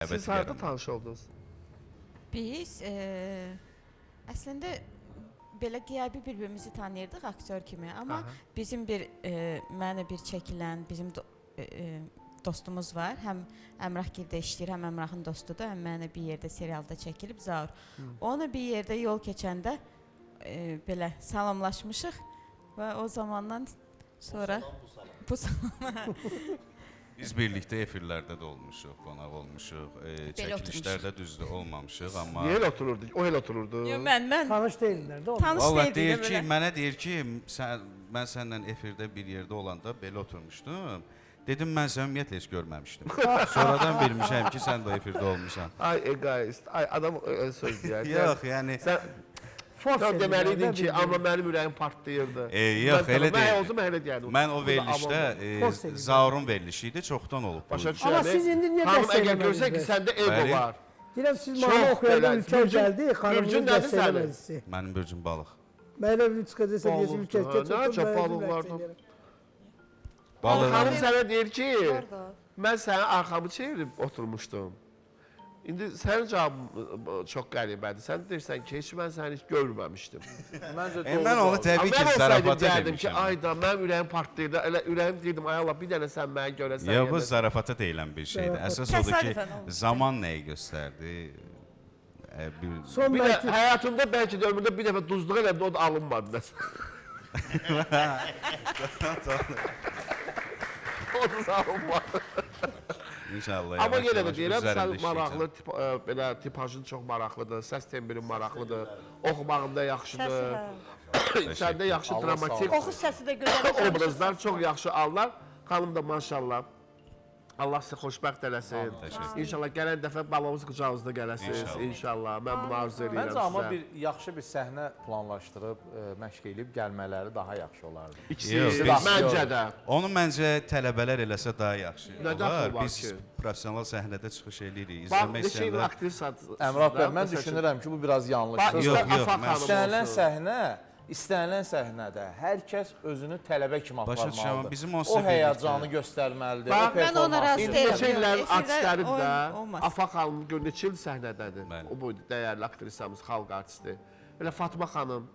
Siz harada tanış oldunuz? Biz əslində belə qiyabi bir-birimizi tanıyırdıq aktyor kimi, amma Aha. bizim mənə bir çəkilən bizim dostumuz var. Həm Əmrahgildə işləyir, həm Əmrahın dostudur, həm mənə bir yerdə serialda çəkilib Zaur. Onu bir yerdə yol keçəndə belə salamlaşmışıq və o zamandan sonra bu salam. Biz birlikdə efirlərdə də olmuşuq, qonaq olmuşuq, çəkilişlərdə düzdür olmamışıq, amma... Niyə elə otururdu? O elə otururdu. Yox, mən Tanış deyillər də. tanış Vallahi deyildim deyir ki, belə. mənə deyir ki, mən səndən efirdə bir yerdə olanda belə oturmuşdum. Dedim, mən səni ümumiyyətlə heç görməmişdim. Sonradan bilmişəm ki, sən də efirdə olmuşsan. Ay egoist, ay adam söz deyər. Yox, yəni... Sən deməliydin ki, amma mənim ürəyim partlayırdı. Yox, elə Mən deyil. olsam elə deyərdim. Mən o verilişdə Zaurun verilişi idi, çoxdan olub. Başa Amma siz indi niyə Xanım dəstək əgər görsən ki, eləmədiniz? səndə ego Bəli. var. Deyirəm, siz Çox mənə oxuyanda belə, ülkə Bürcün- gəldi, xanımınız Bürcün nədir dəstək sənin? eləmədi sizi. Mənim bürcüm balıq. Mənə bir çıxacaqsa Balıqdır, deyəcəm, ülkə ha, keçib. nə çox balıq vardı? Balıq. Xanım sənə deyir ki, mən sənin arxamı çevirib oturmuşdum. İndi sənin cavabın çox qəribədir. Sən deyirsən ki, heç mən səni heç görməmişdim. Mən onu təbii ki, Mən olsaydım zarafata deyərdim ki, demişəm. ayda mənim ürəyim partlayırdı. Elə ürəyim deyirdim, ay Allah, bir dənə sən mənə görəsən. Ya bu zarafata deyilən bir şeydir. Əsas odur ki, Təsadüfən olmuş. zaman nəyi göstərdi? Son Bir də məktub. həyatımda bəlkə də ömrümdə bir dəfə duzluq elədim, o da alınmadı. O da alınmadı. İnşallah. Amma yenə də yavaş-yavaş deyirəm, üzərində sən işləyəcəm. maraqlı, belə tipajın çox maraqlıdır, səs tembrin maraqlıdır, oxumağında yaxşıdır, səndə yaxşı dramatik Oxu səsi də gözəl. obrazlar çox yaxşı alırlar. Xanım da maşallah. Allah sizi xoşbəxt eləsin. İnşallah gələn dəfə balımız qucağınızda gələsiniz. İnşallah. Mən bunu arzu edirəm Məncə amma sizə. bir yaxşı bir səhnə planlaşdırıb məşq edib gəlmələri daha yaxşı olardı. İkisi Yox, məncə də. Onu məncə tələbələr eləsə daha yaxşı Nə dəxli var Biz ki? professional səhnədə çıxış eləyirik. Bax, İzləmək neçə il istəyənlər... aktrisadır. Əmrah bəy, mən düşünürəm ki, bu biraz yanlışdır. Yox, yox, İstənilən səhnədə hər kəs özünü tələbə kimi Başa düşürəm, aparmalıdır. bizim O onsuz həyacanı birlikdə- göstərməlidir. Bax, O mən ona razı İndi deyiləm. neçə illərin Efirdə artistləri oyun də olmaz. Afaq xanım gör neçə il səhnədədir. Bəli. O bu dəyərli aktrisamız, xalq artisti. Elə Fatma xanım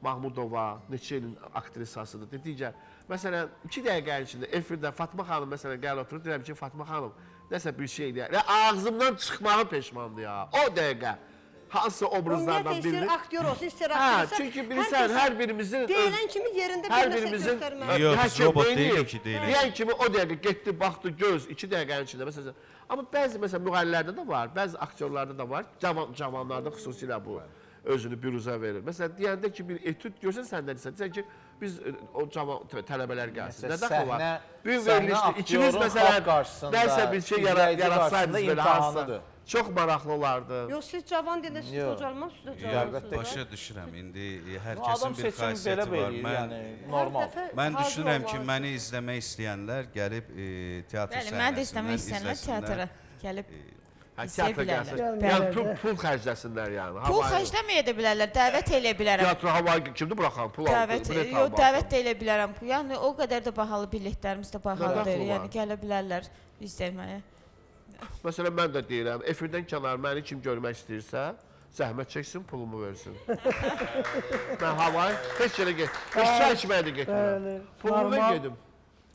Mahmudova neçə ilin aktrisasıdır. Digər məsələn 2 dəqiqənin içində efirdə Fatma xanım məsələn gəl oturur, deyirəm ki, Fatma xanım nəsə bir şey deyər. Elə ağzımdan çıxmağı peşmandır ya. O dəqiqə hansı obrazlardan Ümumiyyətlə, birini. istəyir aktyor olsun, istəyir Hə, aktrisa. çünki bilirsən hər birimizin deyilən kimi yerində hər bir nəsə birimizin göstərməli. Yox, hər biz şey robot beyniyik. deyilik ki, deyilik. Deyən kimi o dəqiqə getdi, baxdı, göz 2 dəqiqənin içində məsələn. Amma bəzi məsələn müğənnilərdə də var, bəzi aktyorlarda da var. Cavanlarda xüsusilə bu özünü büruzə verir. Məsələn deyəndə ki bir etüd görsən səndən deyirsən ki biz o cavan tələbələr gəlsin. Məsələn, Nə dəxli var? səhnə- Bir səhnə verilişdə ikiniz aktyorun məsələn xalq qarşısında, nəsə bir şey izləyici yaratsaydınız qarşısında belə hansısa. imtahanıdır. Çox maraqlı olardı. Yox, siz cavan deyəndə siz Yox. qocalmam, siz də Əlbəttə. cavansınız. Başa düşürəm. İndi hər Adam kəsin bir seçimi belə xasiyyəti var. verir, yəni normal. Mən düşünürəm ki, məni izləmək istəyənlər gəlib teatr Bəli, mən də səhnəsindən istəmək istəyənlər teatra gəlib Hə, İstəyə teatra gəlsin. bilərlər. Yəni pul xərcləsinlər yəni. pul Havayı- xərcləməyə də bilərlər, dəvət eləyə bilərəm. Teatra havayı kimdir buraxan? Pul aldı. Dəvət, yox, dəvət də elə bilərəm. Yəni o qədər də bahalı biletlərimiz də bahalıdır. Nə Yəni var? gələ bilərlər izləməyə. Məsələn, mən də deyirəm, efirdən kənar məni kim görmək istəyirsə, zəhmət çəksin, pulumu versin. Mən havayı heç yerə get. Heç çay içməyə də getmirəm. Bəli, Pulumu ver normal. gedim.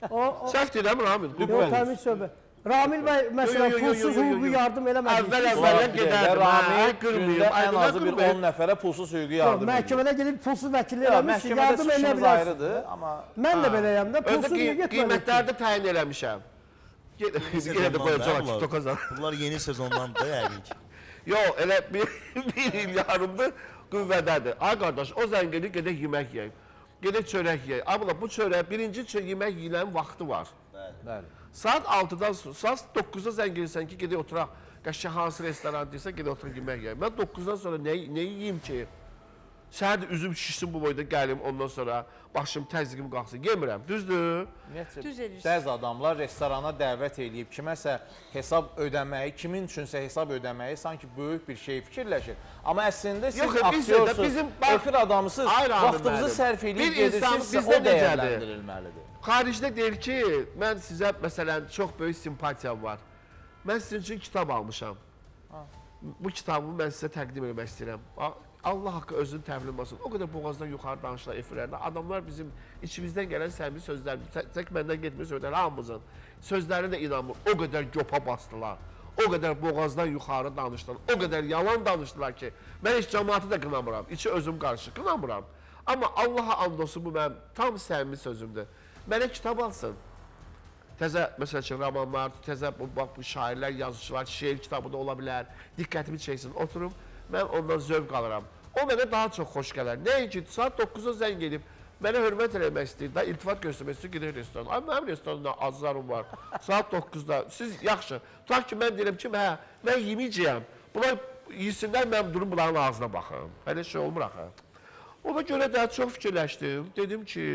O Səhv deyirəm, Ramil. yox, təmiz söhbət. Ramil bəy məsələn Yo, yo, yo, pulsuz yo, yo, yo. hüquqi yardım eləmədi. Əvvəllər gedərdim. Ramil qırmayım. gündə ən Aydınlar azı bir qırmayım. 10 nəfərə pulsuz hüquqi Yox, yardım edir. məhkəmədə gedib pulsuz vəkillik Yox, eləmiş, məhkəmədə yardım eləyə çıxışımız bilərsən. ayrıdır, amma Mən də beləyəm də Öndə pulsuz niyə getmədim? qiymətlərdə təyin eləmişəm. Yenə də qoyacaq TikTok-a zan. Bunlar yeni sezondan da yəqin ki. Yox, elə bir il yarımdır qüvvədədir. Ay qardaş, o zəng edir, gedək yemək yeyək. Gedək çörək yeyək. Abla, bu çörək, birinci yemək yeyilən vaxtı var. bəli. Saat 6-dan sonra, saat 9-da zəng edirsən ki, gedək oturaq. Qəşəng hansı restoran deyirsən, gedək oturaq yemək yeyək. Mən 9-dan sonra nə yeyeyim ki? Səhər də üzüm şişsin bu boyda gəlim, ondan sonra başım təzyiqim qalxsın. Yemirəm, düzdür? Ümumiyyətcə, Düz edirsən. bəzi adamlar restorana dəvət eləyib kiməsə hesab ödəməyi, kimin üçünsə hesab ödəməyi sanki böyük bir şey fikirləşir. Amma əslində siz Yox, biz də aktyorsuz, bizim efir adamısınız, Ay Rahim vaxtınızı müəllim. sərf Bir eləyib insan gedirsinizsə bizdə o necədir? dəyərləndirilməlidir. Xaricdə deyir ki, mən sizə məsələn çox böyük simpatiyam var. Mən sizin üçün kitab almışam. Bu kitabı mən sizə təqdim etmək istəyirəm. Allah haqqı özünü təbliğ olsun. O qədər boğazdan yuxarı danışırlar efirlərdə. Adamlar bizim içimizdən gələn səmimi sözlər, tək məndən getmir sözlər, hamımızın sözlərinə inanmır. O qədər göpa bastılar. O qədər boğazdan yuxarı danışdılar. O qədər yalan danışdılar ki, mən heç cəmaatı da qınamıram. İçi özüm qarşı qınamıram. Amma Allaha and olsun, bu mənim tam səmimi sözümdür. Mənə kitab alsın. Təzə, məsəl üçün, romanlar, təzə bu şairlər, yazıçılar, şeir kitabı da ola bilər. Diqqətimi çəksin, oturum, mən ondan zövq alıram. O mənə daha çox xoş gələr. Nəinki saat 9-a zəng edib, mənə hörmət eləmək istəyir, da iltifat göstərmək istəyir, gedir restorana. Ay, mənim restoranımda azlarım var. Saat 9-da, siz yaxşı. Tutaq ki, mən deyirəm ki, hə, mən yeməyəcəyəm. Bunlar yesinlər, mən durum bunların ağzına baxım. Hələ şey olmur axı. Ona görə də çox fikirləşdim. Dedim ki,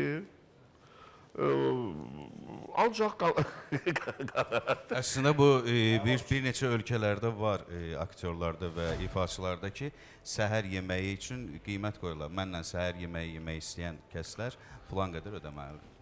ancaq Əslində bu bir neçə ölkələrdə var aktyorlarda və ifaçılarda ki, səhər yeməyi üçün qiymət qoyurlar. Mənlə səhər yeməyi yemək istəyən kəslər filan qədər ödəməlidir.